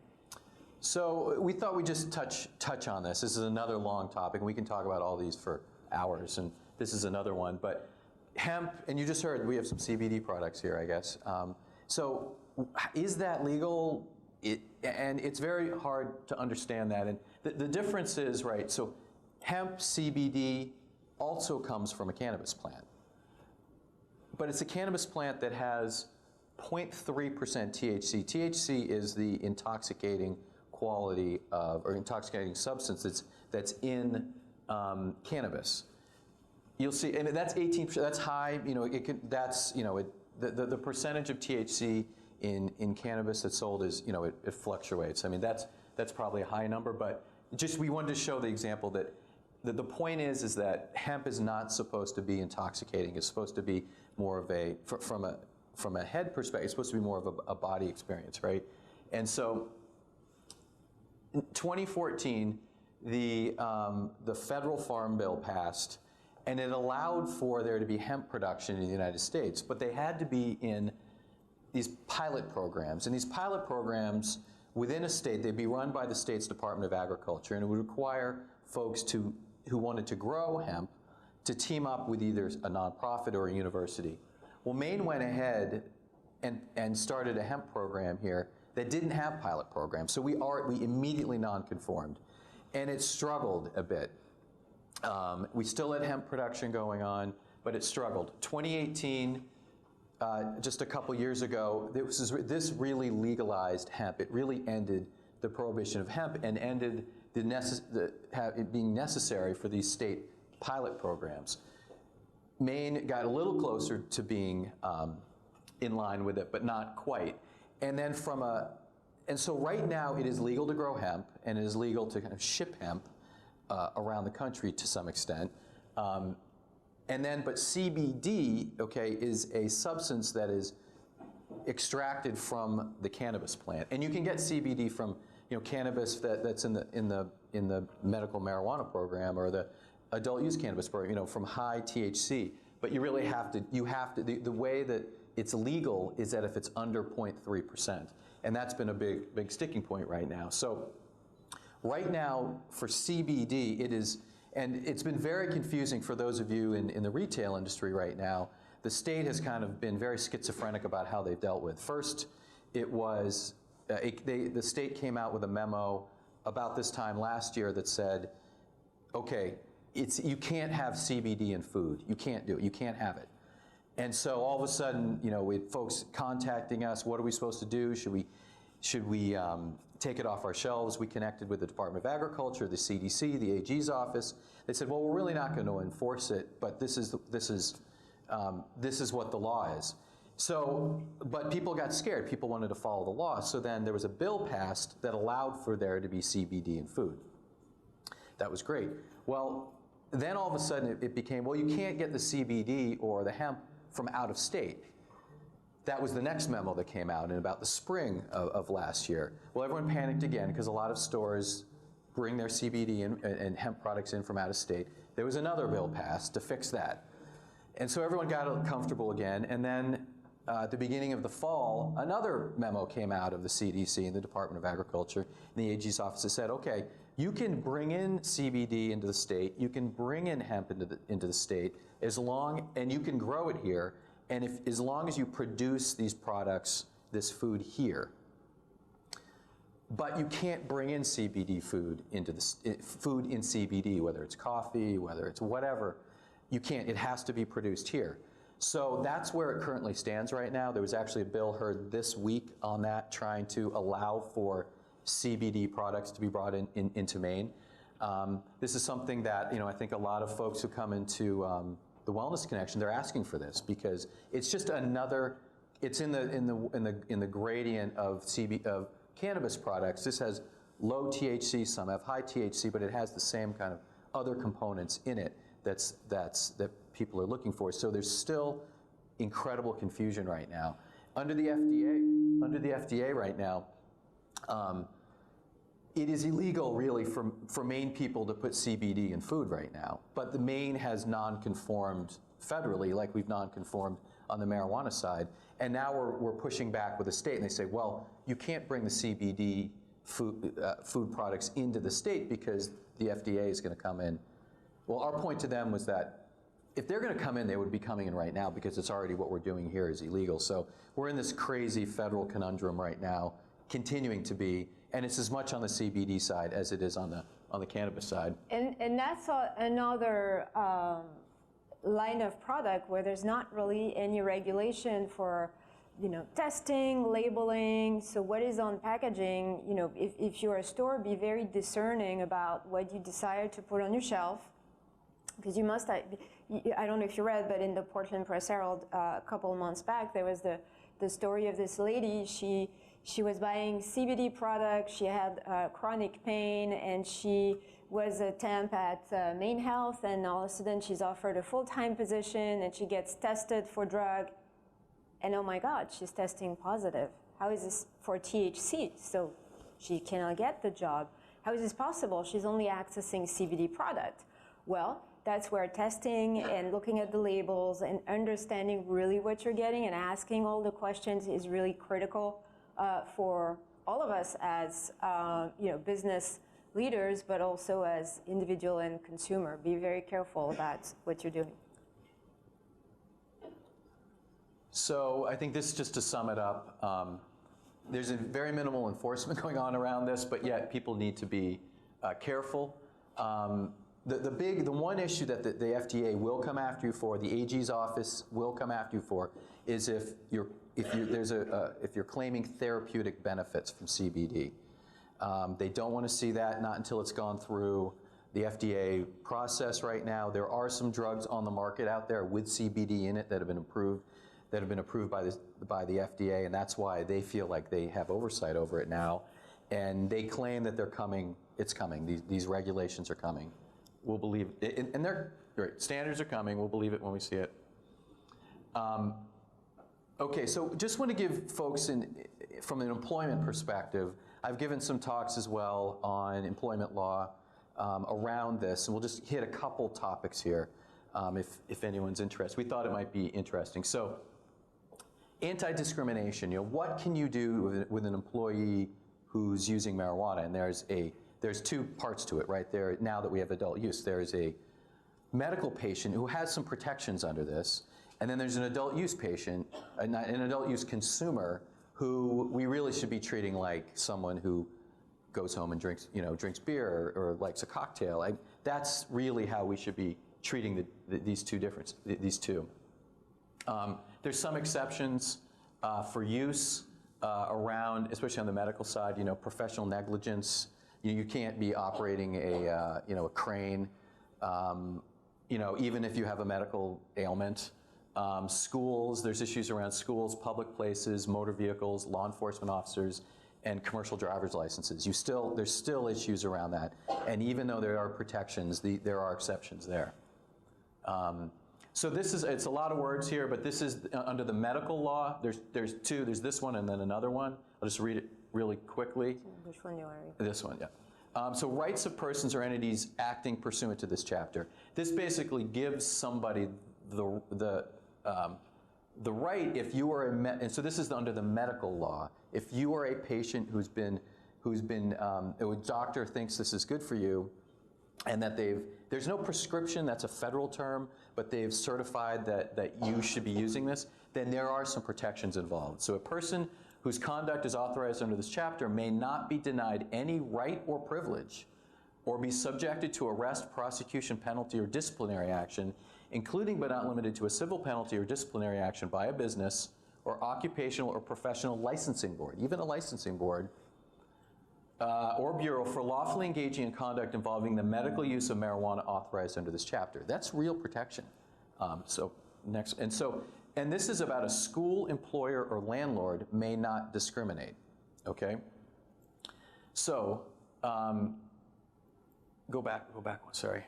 [SPEAKER 2] So we thought we'd just touch on this. This is another long topic, and we can talk about all these for hours, and this is another one. But hemp, and you just heard we have some CBD products here, I guess. So is that legal? And it's very hard to understand that. And the difference is, right, so hemp CBD also comes from a cannabis plant. But it's a cannabis plant that has 0.3% THC. THC is the intoxicating quality of, or intoxicating substance that's in cannabis. You'll see, and that's 18%, that's high, you know, it can, that's, you know, the percentage of THC in cannabis that's sold is, you know, it fluctuates. I mean, that's probably a high number, but just, we wanted to show the example that the point is that hemp is not supposed to be intoxicating. It's supposed to be more of a, from a head perspective, it's supposed to be more of a body experience, right? And so, in 2014, the federal farm bill passed, and it allowed for there to be hemp production in the United States, but they had to be in these pilot programs. And these pilot programs within a state, they'd be run by the state's Department of Agriculture, and it would require folks who wanted to grow hemp to team up with either a nonprofit or a university. Well, Maine went ahead and started a hemp program here that didn't have pilot programs, so we immediately non-conformed, and it struggled a bit. We still had hemp production going on, but it struggled. 2018, just a couple years ago, this really legalized hemp. It really ended the prohibition of hemp and ended it being necessary for these state pilot programs. Maine got a little closer to being in line with it, but not quite. And then and so right now it is legal to grow hemp, and it is legal to kind of ship hemp around the country to some extent. But CBD, okay, is a substance that is extracted from the cannabis plant, and you can get CBD from, you know, cannabis that's in the medical marijuana program or the adult use cannabis program, you know, from high THC. But you really have to. The way that it's legal is that if it's under 0.3%, and that's been a big sticking point right now. So, right now for CBD, it is. And it's been very confusing for those of you in the retail industry right now. The state has kind of been very schizophrenic about how they've dealt with. First, it was, the state came out with a memo about this time last year that said, okay, you can't have CBD in food. You can't do it. You can't have it. And so all of a sudden, you know, we had folks contacting us, what are we supposed to do? Should we take it off our shelves? We connected with the Department of Agriculture, the CDC, the AG's office. They said, well, we're really not going to enforce it, but this is what the law is. So, but people got scared. People wanted to follow the law. So then there was a bill passed that allowed for there to be CBD in food. That was great. Well, then all of a sudden it became, well, you can't get the CBD or the hemp from out of state. That was the next memo that came out in about the spring of last year. Well, everyone panicked again because a lot of stores bring their CBD and hemp products in from out of state. There was another bill passed to fix that. And so everyone got comfortable again. And then at the beginning of the fall, another memo came out of the CDC and the Department of Agriculture and the AG's office that said, okay, you can bring in CBD into the state, you can bring in hemp into the state, and you can grow it here, and as long as you produce these products, this food here. But you can't bring in CBD food into food in CBD, whether it's coffee, whether it's whatever. You can't. It has to be produced here. So that's where it currently stands right now. There was actually a bill heard this week on that, trying to allow for CBD products to be brought into Maine. This is something that, you know, I think a lot of folks who come into the Wellness Connection, they're asking for this because it's just another. It's in the gradient of cannabis products. This has low THC, some have high THC, but it has the same kind of other components in it that people are looking for. So there's still incredible confusion right now. Under the FDA right now, it is illegal really for Maine people to put CBD in food right now. But the Maine has non-conformed federally, like we've non-conformed on the marijuana side. And now we're pushing back with the state, and they say, well, you can't bring the CBD food products into the state because the FDA is going to come in. Well, our point to them was that if they're going to come in, they would be coming in right now because it's already what we're doing here is illegal. So we're in this crazy federal conundrum right now, continuing to be, and it's as much on the CBD side as it is on the cannabis side.
[SPEAKER 3] And that's another line of product where there's not really any regulation for, testing, labeling. So what is on packaging? If you're a store, be very discerning about what you decide to put on your shelf, because you must. I don't know if you read, but in the Portland Press Herald a couple of months back, there was the story of this lady. She was buying CBD products. She had chronic pain, and she was a temp at Maine Health, and all of a sudden she's offered a full-time position, and she gets tested for drug, and oh my God, she's testing positive. How is this for THC? So she cannot get the job. How is this possible? She's only accessing CBD product. Well, that's where testing and looking at the labels and understanding really what you're getting and asking all the questions is really critical for all of us as business leaders, but also as individual and consumer. Be very careful about what you're doing.
[SPEAKER 2] So I think this, just to sum it up, there's a very minimal enforcement going on around this, but yet people need to be careful. The one issue that the FDA will come after you for, the AG's office will come after you for, is if you're claiming therapeutic benefits from CBD. They don't want to see that, not until it's gone through the FDA process right now. There are some drugs on the market out there with CBD in it that have been approved by the FDA, and that's why they feel like they have oversight over it now. And they claim that they're coming. It's coming. These regulations are coming. We'll believe it, and their standards are coming. We'll believe it when we see it. Okay, so just want to give folks, from an employment perspective, I've given some talks as well on employment law around this, and we'll just hit a couple topics here if anyone's interested. We thought it might be interesting. So, anti-discrimination. What can you do with an employee who's using marijuana? And there's two parts to it, right there. Now that we have adult use, there is a medical patient who has some protections under this, and then there's an adult use patient, an adult use consumer, who we really should be treating like someone who goes home and drinks beer or likes a cocktail. That's really how we should be treating these two. There's some exceptions for use around, especially on the medical side. Professional negligence. You can't be operating a crane, even if you have a medical ailment. Schools, there's issues around schools, public places, motor vehicles, law enforcement officers, and commercial driver's licenses. There's still issues around that. And even though there are protections, there are exceptions there. So it's a lot of words here, but this is under the medical law. There's two. There's this one and then another one. I'll just read it really quickly.
[SPEAKER 3] Which one do you want to read?
[SPEAKER 2] This one, yeah. So rights of persons or entities acting pursuant to this chapter. This basically gives somebody the right, if you are and so this is under the medical law. If you are a patient who's been a doctor thinks this is good for you, and that there's no prescription, that's a federal term, but they've certified that you should be using this, then there are some protections involved. So a person whose conduct is authorized under this chapter may not be denied any right or privilege or be subjected to arrest, prosecution, penalty, or disciplinary action, including but not limited to a civil penalty or disciplinary action by a business or occupational or professional licensing board, even a licensing board, or bureau for lawfully engaging in conduct involving the medical use of marijuana authorized under this chapter. That's real protection. And this is about a school, employer, or landlord may not discriminate, okay? So, go back one, sorry.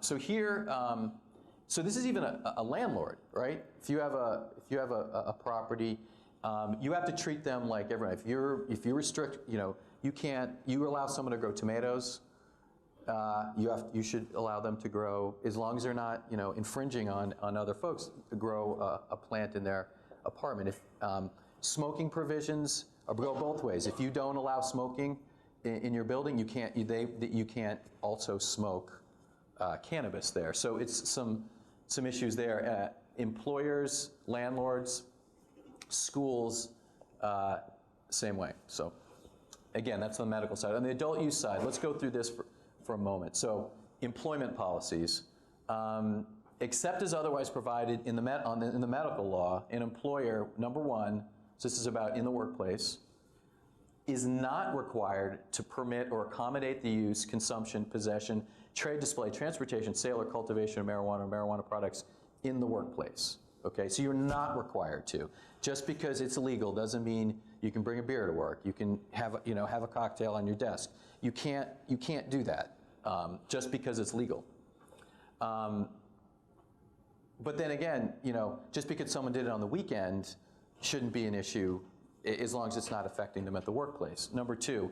[SPEAKER 2] So here, so this is even a landlord, right? If you have a property, you have to treat them like everyone. If you restrict, you allow someone to grow tomatoes, you should allow them to grow, as long as they're not, infringing on other folks, to grow a plant in their apartment. If smoking provisions go both ways. If you don't allow smoking in your building, you can't also smoke cannabis there. So it's some some issues there. Employers, landlords, schools, same way. So again, that's on the medical side. On the adult use side, let's go through this for a moment. So employment policies. Except as otherwise provided in the medical law, an employer, number one, so this is about in the workplace, is not required to permit or accommodate the use, consumption, possession, trade, display, transportation, sale, or cultivation of marijuana or marijuana products in the workplace. Okay, so you're not required to. Just because it's illegal doesn't mean you can bring a beer to work. You can have a cocktail on your desk. You can't do that just because it's legal. But then again, just because someone did it on the weekend shouldn't be an issue as long as it's not affecting them at the workplace. Number two,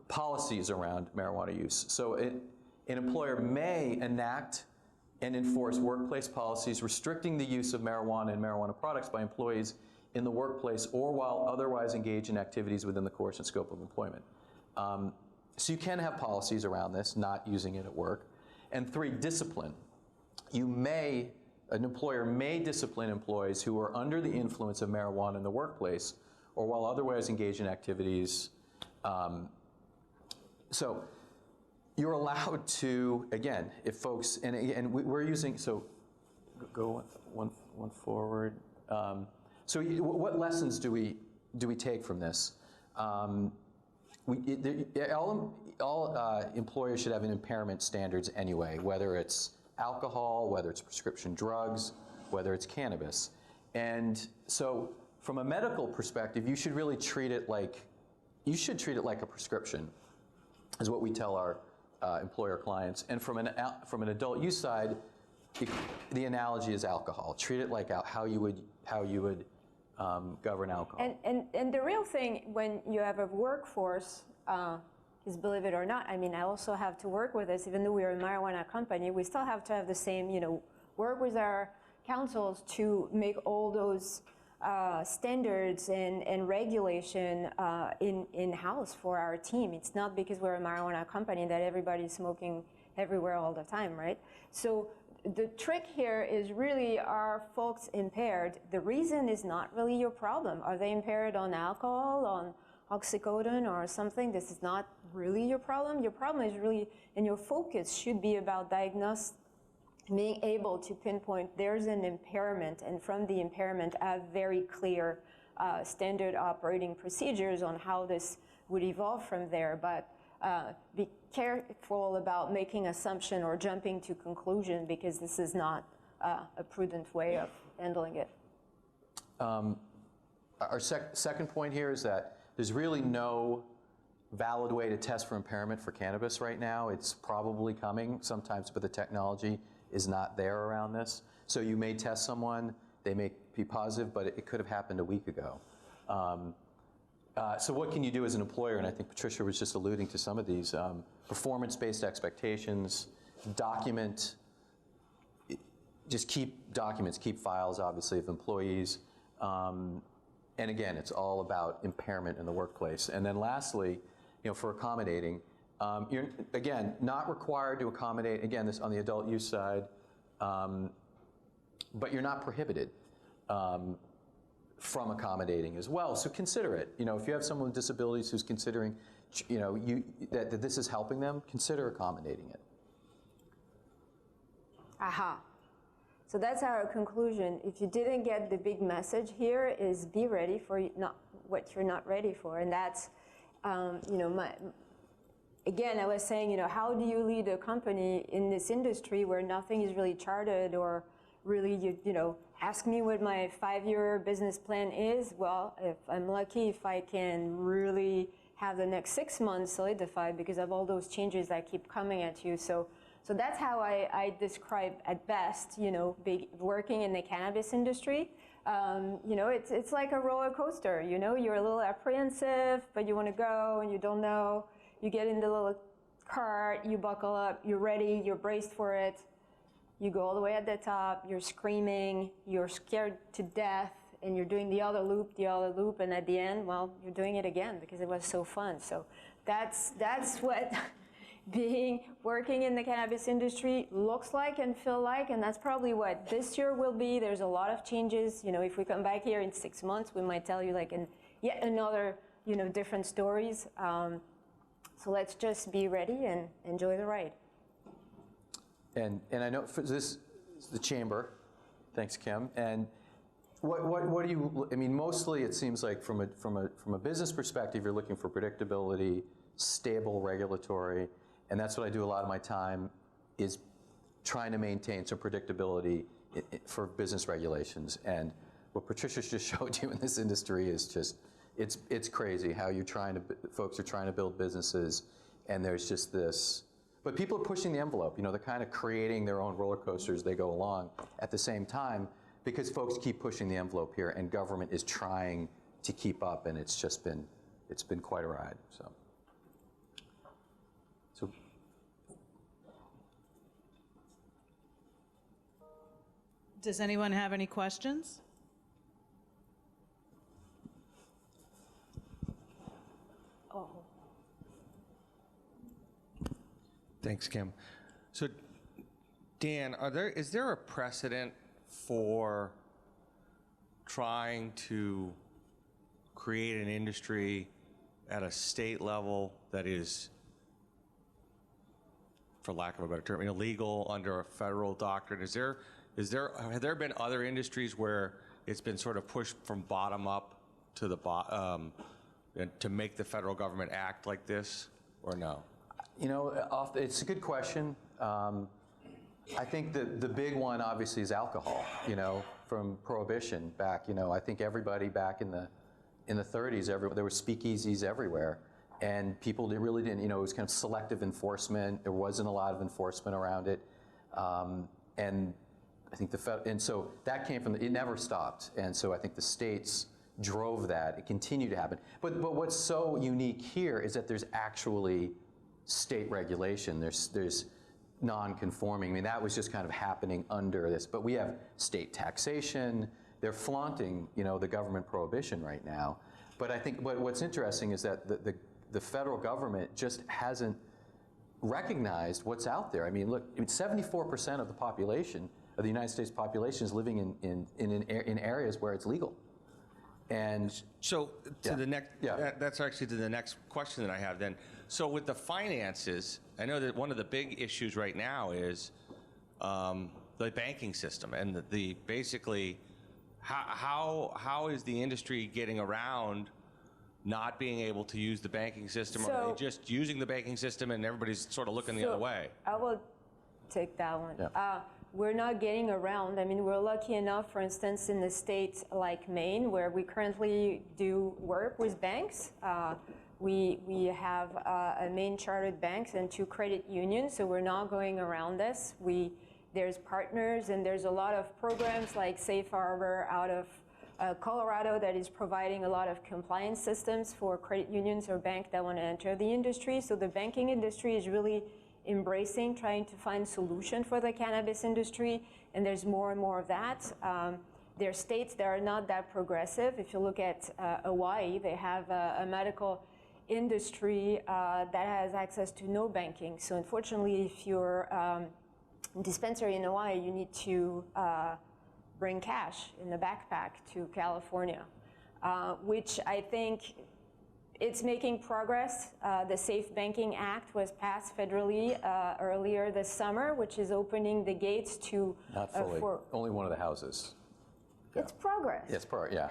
[SPEAKER 2] policies around marijuana use. So an employer may enact and enforce workplace policies restricting the use of marijuana and marijuana products by employees in the workplace or while otherwise engaged in activities within the course and scope of employment. So you can have policies around this, not using it at work. And three, discipline. An employer may discipline employees who are under the influence of marijuana in the workplace or while otherwise engaged in activities. So you're allowed to, again, if folks, and we're using, so go one forward. So what lessons do we take from this? All employers should have an impairment standards anyway, whether it's alcohol, whether it's prescription drugs, whether it's cannabis. And so from a medical perspective, you should really treat it like a prescription, is what we tell our employer clients. And from an adult use side, the analogy is alcohol. Treat it like how you would govern alcohol.
[SPEAKER 3] And the real thing when you have a workforce is, believe it or not, I mean, I also have to work with this, even though we're a marijuana company, we still have to have the same, work with our councils to make all those standards and regulation in-house for our team. It's not because we're a marijuana company that everybody's smoking everywhere all the time, right? So the trick here is really, are folks impaired? The reason is not really your problem. Are they impaired on alcohol, on oxycodone or something? This is not really your problem. Your problem is really, and your focus should be about being able to pinpoint there's an impairment, and from the impairment have very clear standard operating procedures on how this would evolve from there. But be careful about making assumption or jumping to conclusion, because this is not a prudent way of handling it.
[SPEAKER 2] Our second point here is that there's really no valid way to test for impairment for cannabis right now. It's probably coming sometimes, but the technology is not there around this. So you may test someone, they may be positive, but it could have happened a week ago. So what can you do as an employer? And I think Patricia was just alluding to some of these. Performance-based expectations, just keep documents, keep files, obviously, of employees. And again, it's all about impairment in the workplace. And then lastly, for accommodating, you're, again, not required to accommodate, again, this on the adult use side, but you're not prohibited from accommodating as well. So consider it. If you have someone with disabilities who's considering, that this is helping them, consider accommodating it.
[SPEAKER 3] Aha. So that's our conclusion. If you didn't get the big message here, is be ready for what you're not ready for. And that's, again, I was saying, how do you lead a company in this industry where nothing is really charted, or really, ask me what my 5-year business plan is. Well, if I'm lucky, if I can really have the next 6 months solidified because of all those changes that keep coming at you. So that's how I describe at best, working in the cannabis industry. It's like a roller coaster. You're a little apprehensive, but you want to go and you don't know. You get in the little cart, you buckle up, you're ready, you're braced for it. You go all the way at the top, you're screaming, you're scared to death, and you're doing the other loop, and at the end, well, you're doing it again because it was so fun. So that's what working in the cannabis industry looks like and feel like, and that's probably what this year will be. There's a lot of changes. You know, if we come back here in 6 months, we might tell you like yet another, you know, different stories. So let's just be ready and enjoy the ride.
[SPEAKER 2] And I know for this, the chamber, thanks Kim, and what do you, I mean, mostly it seems like from a business perspective, you're looking for predictability, stable regulatory, and that's what I do a lot of my time, is trying to maintain some predictability for business regulations. And what Patricia's just showed you in this industry is just, it's crazy how folks are trying to build businesses, and there's just this, but people are pushing the envelope. You know, they're kind of creating their own roller coasters as they go along at the same time, because folks keep pushing the envelope here, and government is trying to keep up, and it's been quite a ride. So
[SPEAKER 1] Does anyone have any questions?
[SPEAKER 3] Oh.
[SPEAKER 4] Thanks, Kim. So, Dan, is there a precedent for trying to create an industry at a state level that is, for lack of a better term, illegal under a federal doctrine? Have there been other industries where it's been sort of pushed from bottom up to the to make the federal government act like this, or no?
[SPEAKER 2] You know, it's a good question. I think the big one obviously is alcohol. You know, from Prohibition back. You know, I think everybody back in the 30s, there were speakeasies everywhere, and people really didn't. You know, it was kind of selective enforcement. There wasn't a lot of enforcement around it, and I think and so that came from it never stopped, and so I think the states drove that. It continued to happen. But what's so unique here is that there's actually state regulation. There's non-conforming. I mean, that was just kind of happening under this. But we have state taxation. They're flaunting, you know, the government prohibition right now. But I think what's interesting is that the federal government just hasn't recognized what's out there. I mean, look, 74% of the population, of the United States population, is living in areas where it's legal. And
[SPEAKER 4] so the next,
[SPEAKER 2] yeah.
[SPEAKER 4] That's actually to the next question that I have then. So with the finances, I know that one of the big issues right now is the banking system, and the basically how is the industry getting around not being able to use the banking system, or are they just using the banking system and everybody's sort of looking the other way?
[SPEAKER 3] I will take that one.
[SPEAKER 2] Yeah.
[SPEAKER 3] We're not getting around. I mean, we're lucky enough, for instance, in the states like Maine, where we currently do work with banks. We have a Maine chartered banks and 2 credit unions, so we're not going around this. There's partners, and there's a lot of programs like Safe Harbor out of Colorado that is providing a lot of compliance systems for credit unions or banks that want to enter the industry. So the banking industry is really embracing, trying to find solution for the cannabis industry, and there's more and more of that. There are states that are not that progressive. If you look at Hawaii, they have a medical industry that has access to no banking. So unfortunately, if you're dispensary in Hawaii, you need to bring cash in the backpack to California, which I think it's making progress. The Safe Banking Act was passed federally earlier this summer, which is opening the gates to
[SPEAKER 2] not fully, only one of the houses.
[SPEAKER 3] It's progress.
[SPEAKER 2] Yes, yeah.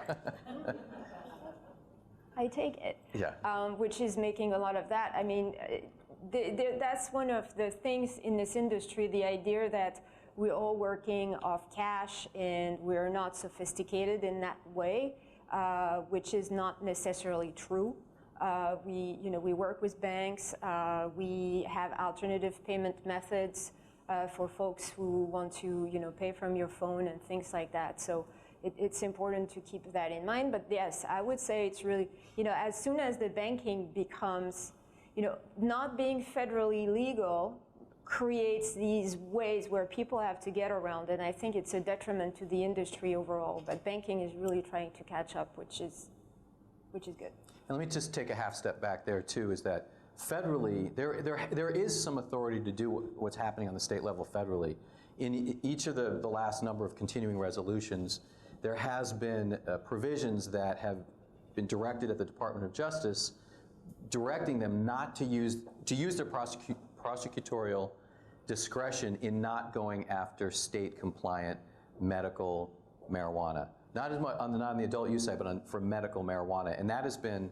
[SPEAKER 3] I take it.
[SPEAKER 2] Yeah.
[SPEAKER 3] Which is making a lot of that. I mean, that's one of the things in this industry, the idea that we're all working off cash and we're not sophisticated in that way, which is not necessarily true. We work with banks. We have alternative payment methods for folks who want to, pay from your phone and things like that. So it's important to keep that in mind. But yes, I would say it's really, as soon as the banking becomes, not being federally legal creates these ways where people have to get around, and I think it's a detriment to the industry overall. But banking is really trying to catch up, which is good.
[SPEAKER 2] And let me just take a half step back there too, is that federally, there is some authority to do what's happening on the state level federally. In each of the last number of continuing resolutions, there has been provisions that have been directed at the Department of Justice, directing them not to use their prosecutorial discretion in not going after state-compliant medical marijuana. Not as much on the adult use side, but for medical marijuana, and that has been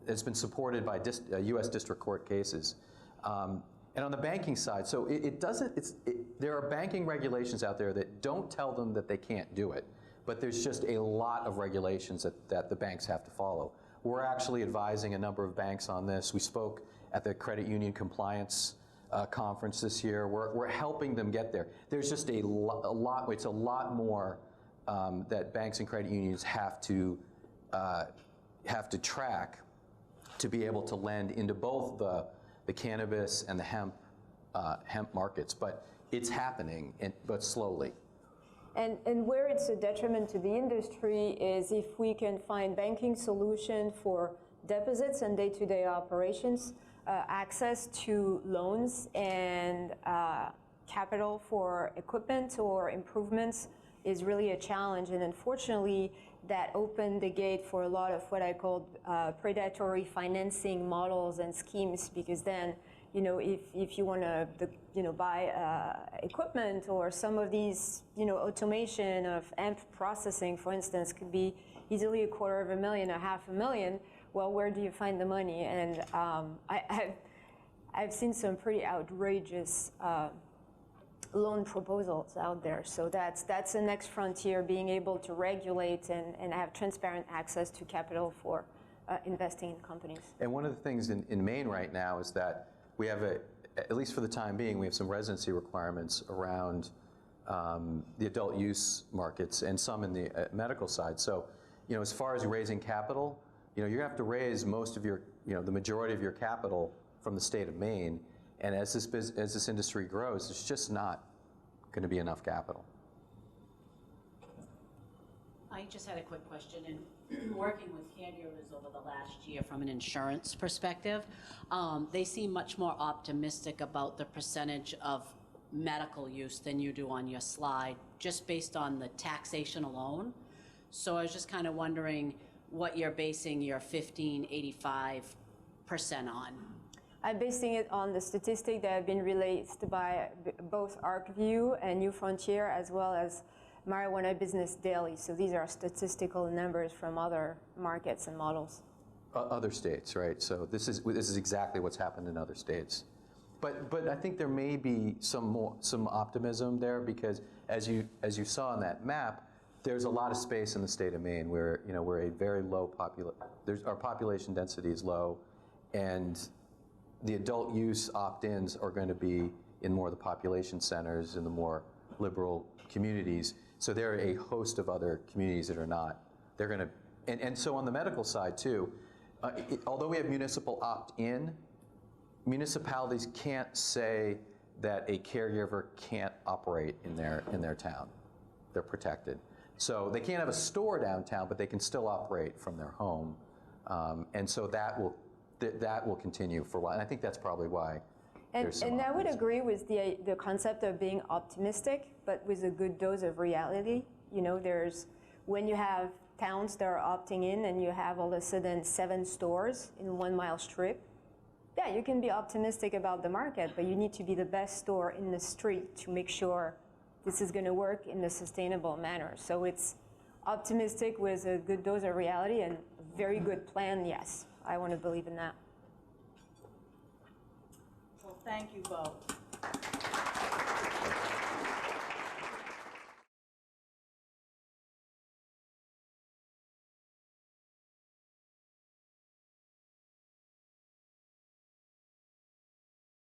[SPEAKER 2] it's been supported by U.S. district court cases. And on the banking side, so there are banking regulations out there that don't tell them that they can't do it, but there's just a lot of regulations that the banks have to follow. We're actually advising a number of banks on this. We spoke at the Credit Union Compliance Conference this year. We're helping them get there. There's just a lot, it's a lot more that banks and credit unions have to track to be able to lend into both the cannabis and the hemp markets, but it's happening, but slowly.
[SPEAKER 3] And where it's a detriment to the industry is if we can find banking solution for deposits and day-to-day operations, access to loans and capital for equipment or improvements is really a challenge. And unfortunately, that opened the gate for a lot of what I call predatory financing models and schemes, because then, if you want to, buy equipment or some of these, automation of hemp processing, for instance, could be easily $250,000, $500,000. Well, where do you find the money? And I've seen some pretty outrageous loan proposals out there. So that's the next frontier, being able to regulate and have transparent access to capital for investing in companies.
[SPEAKER 2] And one of the things in Maine right now is that we have, at least for the time being, we have some residency requirements around the adult use markets and some in the medical side. So, as far as raising capital, you have to raise most of your, the majority of your capital from the state of Maine. And as this industry grows, there's just not going to be enough capital.
[SPEAKER 5] I just had a quick question. In working with caregivers over the last year from an insurance perspective, they seem much more optimistic about the percentage of medical use than you do on your slide, just based on the taxation alone. So I was just kind of wondering what you're basing your 15.85% on.
[SPEAKER 3] I'm basing it on the statistic that have been released by both ArcView and New Frontier, as well as Marijuana Business Daily. So these are statistical numbers from other markets and models.
[SPEAKER 2] Other states, right? So this is exactly what's happened in other states. But I think there may be some optimism there, because as you saw on that map, there's a lot of space in the state of Maine where we're a very low our population density is low, and the adult use opt-ins are going to be in more of the population centers, in the more liberal communities. So there are a host of other communities that are not. They're going to, and so on the medical side too, although we have municipal opt-in, municipalities can't say that a caregiver can't operate in their town. They're protected. So they can't have a store downtown, but they can still operate from their home. And so that will continue for a while. And I think that's probably why there's some
[SPEAKER 3] And I would
[SPEAKER 2] optimism.
[SPEAKER 3] agree with the concept of being optimistic, but with a good dose of reality. When you have towns that are opting in and you have all of a sudden 7 stores in 1 mile strip, yeah, you can be optimistic about the market, but you need to be the best store in the street to make sure this is going to work in a sustainable manner. So it's optimistic with a good dose of reality and a very good plan, yes. I want to believe in that.
[SPEAKER 1] Well, thank you both.